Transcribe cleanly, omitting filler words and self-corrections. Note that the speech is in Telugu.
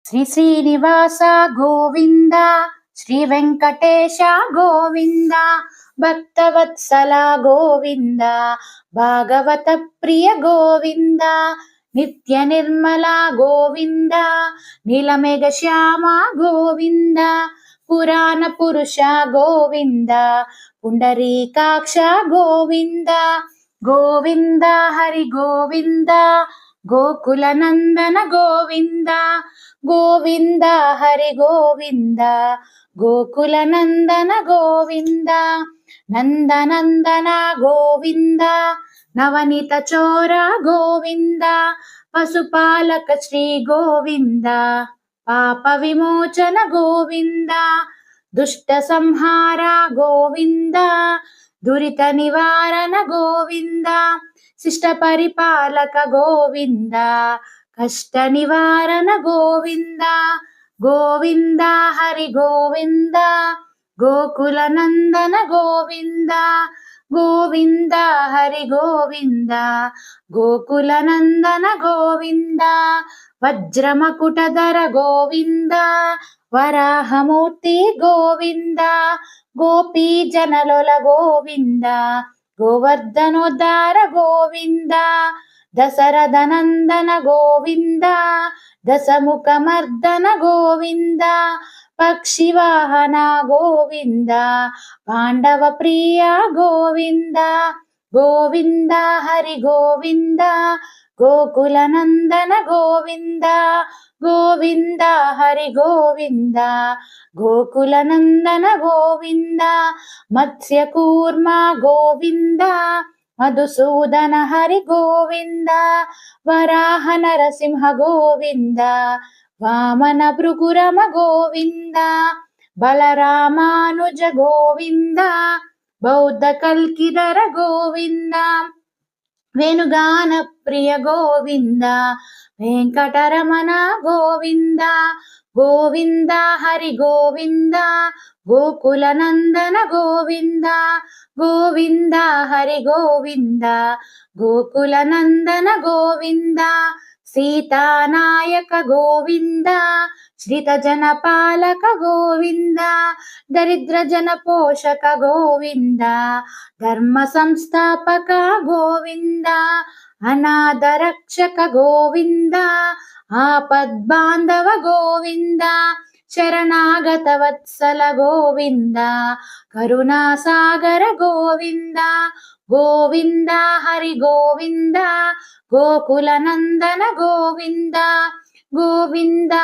శ్రీ శ్రీనివాస గోవింద, శ్రీ వెంకటేశ గోవింద, భక్తవత్సల గోవింద, భాగవత ప్రియ గోవింద, నిత్య నిర్మల గోవింద, నీలమేఘ శ్యామ గోవింద, పురాణ పురుష గోవింద, పుండరీకాక్ష గోవింద, గోవింద హరి గోవింద, గోకుల నందన గోవింద, గోవింద హరి గోవింద, గోకుల నందన గోవింద, నందనందన గోవింద, నవనీత చోర గోవింద, పశుపాలక శ్రీ గోవింద, పాప విమోచన గోవింద, దుష్ట సంహార గోవింద, దురిత నివారణ గోవింద, శిష్ట పరిపాలక గోవింద, కష్ట నివారణ గోవింద, గోవింద హరి గోవింద, గోకుల నందన గోవింద, గోవింద హరి గోవింద, గోకుల నందన గోవింద, వజ్రమకుటధర గోవింద, వరాహమూర్తి గోవింద, గోపీ జనలోల గోవింద, గోవర్ధనోద్ధార గోవింద, దశరథ నందన గోవింద, దశముఖ మర్దన గోవింద, పక్షివాహన గోవింద, పాండవ ప్రియ గోవింద, గోవింద హరి గోవింద, గోకుల నందన గోవింద, గోవింద హరి గోవింద, గోకుల నందన గోవింద, మత్స్య కూర్మ గోవింద, మధుసూదన హరి గోవింద, వరాహ నరసింహ గోవింద, వామన భృగురమ గోవింద, బలరామానుజ గోవింద, బౌద్ధ కల్కిధర గోవింద, వేణుగాన ప్రియ గోవింద, వెంకటరమణ గోవింద, గోవింద హరి గోవింద, గోకుల నందన గోవింద, గోవింద హరి గోవింద, గోకుల నందన గోవింద, సీతానాయక గోవింద, శ్రిత జన పాలక గోవింద, దరిద్ర జన పోషక గోవింద, ధర్మ సంస్థాపక గోవింద, అనాథ రక్షక గోవింద, ఆపద్బాంధవ గోవింద, శరణాగత వత్సల గోవింద, కరుణాసాగర గోవింద, గోవింద హరి గోవింద, గోకుల నందన గోవింద, గోవింద